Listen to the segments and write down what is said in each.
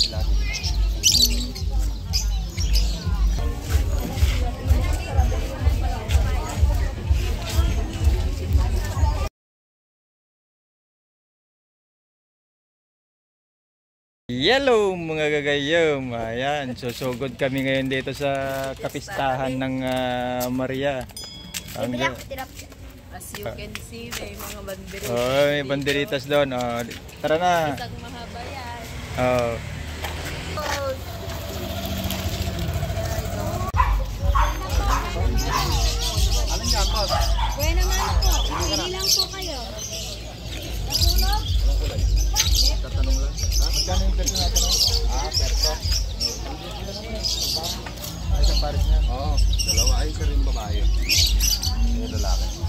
sila dito. Hello mga gagayom, ayan, susugod kami ngayon dito sa kapistahan ng Maria. As you can see, may mga banderitas. Oh, may banderitas doon. Oh, tara na. Isang mahaba yan. Oh. Anong jackpot? Pwede naman po. Pili lang po kayo. Natulog? Tatanong lang. Ha? Magkano yung perso natin? Perso. Ay, isang pares na. Oo, dalawa. Ay, isa rin babae. Yung lalaki.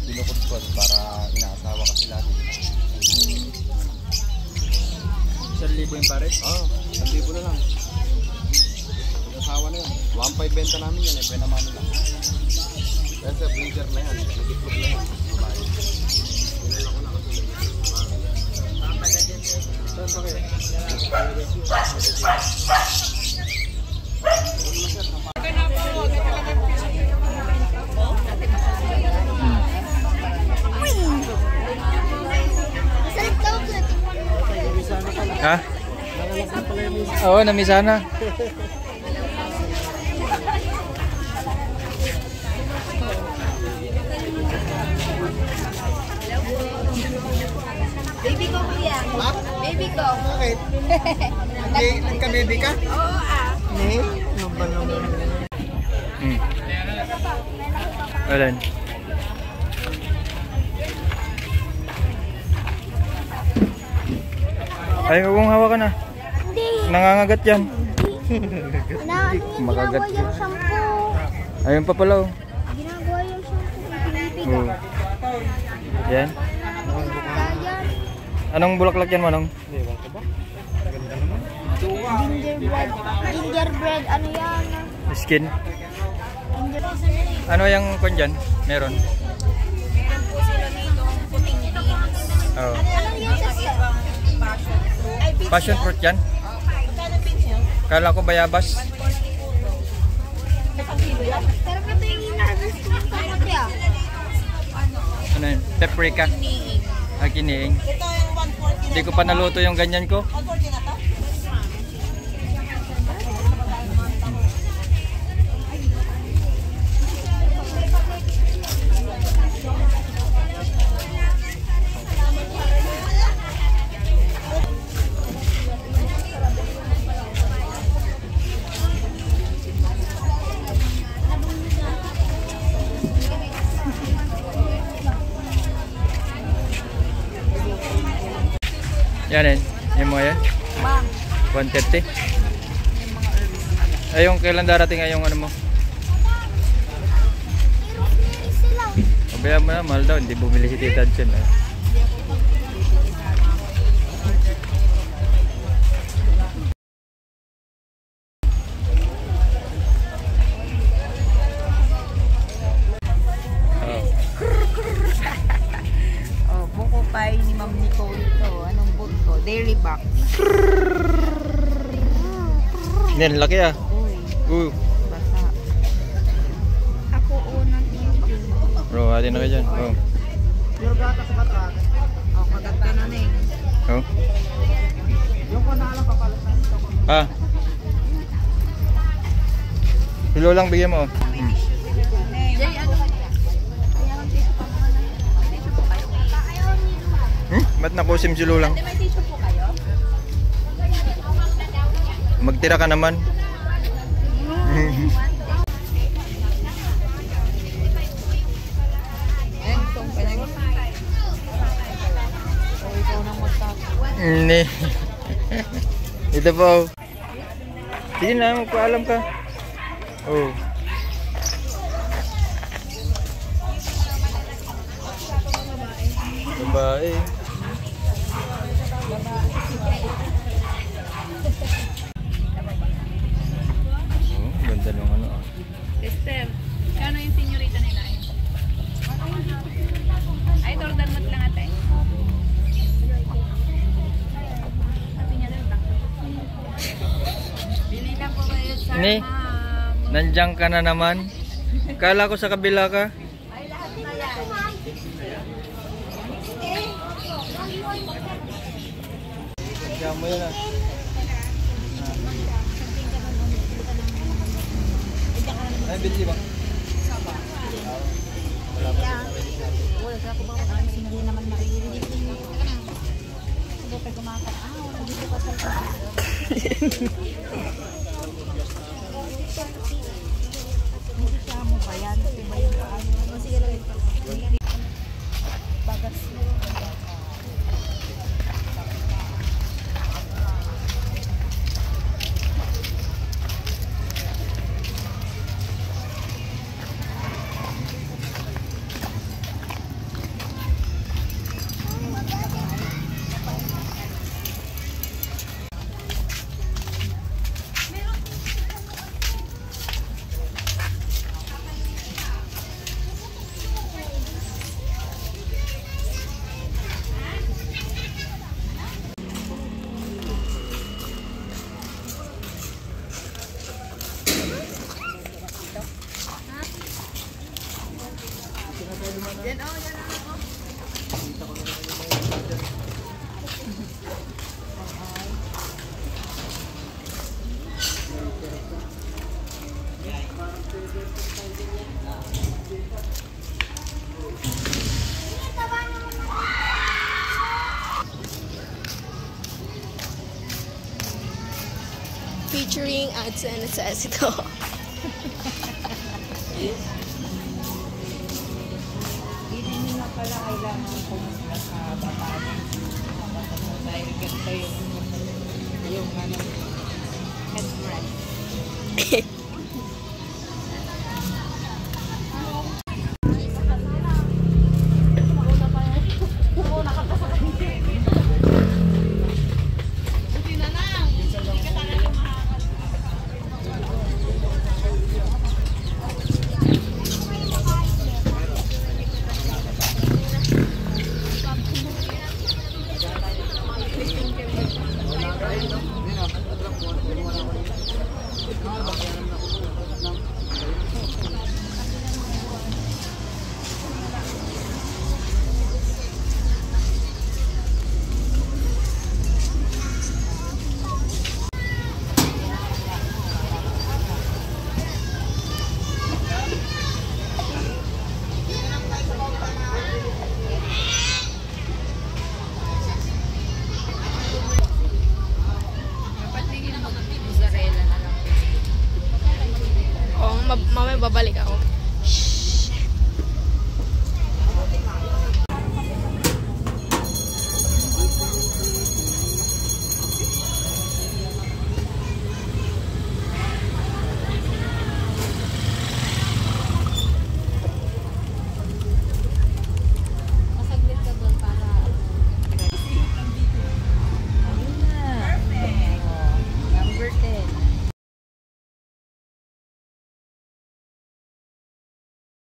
Pinukot-kot para inaasawa ka sila dito. 1,000 yung pares? Oo, 1,000 na lang. Pag-asawa na yun. 1,500 benta namin yan. Pwede naman nila. Kasi breeder na yan. Nag-itlog na yan. Babae. Pinala ko na kasi. Saan pa kayo? Ha? Oo, namisa na. Baby ko kuya. Ha? Baby ko. Bakit? Nagka-baby ka? Oo Ano ba naman? Alan. Ay, kung hawa ka na. Hindi. Nangangagat yan. Ginagawa yung shampoo. Ayun pa pala. Oh. Ginagawa yung shampoo. Pinipiga. Oh. Yan. Yan. Anong bulaklak yan, Manong? Gingerbread. Gingerbread. Ano yan? Skin. Gingerbread. Ano yung kwan dyan? Meron? Meron po sila dito puting beans. Oh. Ano yan sa Passion fruit yan? Magkano beans yun? Kala ko bayabas. Pero ito yung inarvest ko ng kamote ah. Ano yun? Paprika. Niing. Kiniing. Ito yung 140. Hindi ko pa naluto yung ganyan ko. 140 na to? Yan yan. Yung mga yan. Bang. 130. Ay, yung kailan darating ay yung ano mo? Pabayaan mo na, mahal daw. Hindi bumili si Tita Chen. Eh. Oh, buko pie ni Ma'am Nicole ito. Anong book to? Dairy box. Yan, laki ah. Uy, basa. Ako unang tito. Bro, atin na kayo dyan. Oh. Yung gata sa batrak. Oh, kagat ka na eh. Oh. Yung panalang papalasan. Ah. Hilo lang bigyan mo. Jay, ano? Ba't nakusim si Lulang? May tissue po kayo? Magtira ka naman. Ikaw nang magtapos. Hindi. Ito po. Sige na, magpaalam ka. Oh. Babae. Oh, ganda nung ano ah. Sister, kano yung senyorita nila? Ay, tordan mat lang ate. Ate niya lang. Ni, nandiyan ka na naman. Kala ko sa kabila ka. Ay, lahat na yan. Diyan mo yun ah. Ay, busy ba? Wala ka ko ba hindi naman maririnig. Hindi pa kumakan. Hindi ko pa sa. Hindi siya mo ba yan? Iba yung paano? Sige lang ito. Bagas. Featuring ads and necessito. Hindi nyo na pala kailangan pumunta sa Bataan. Dahil ganito yung head wrap. Mamaya babalik ako.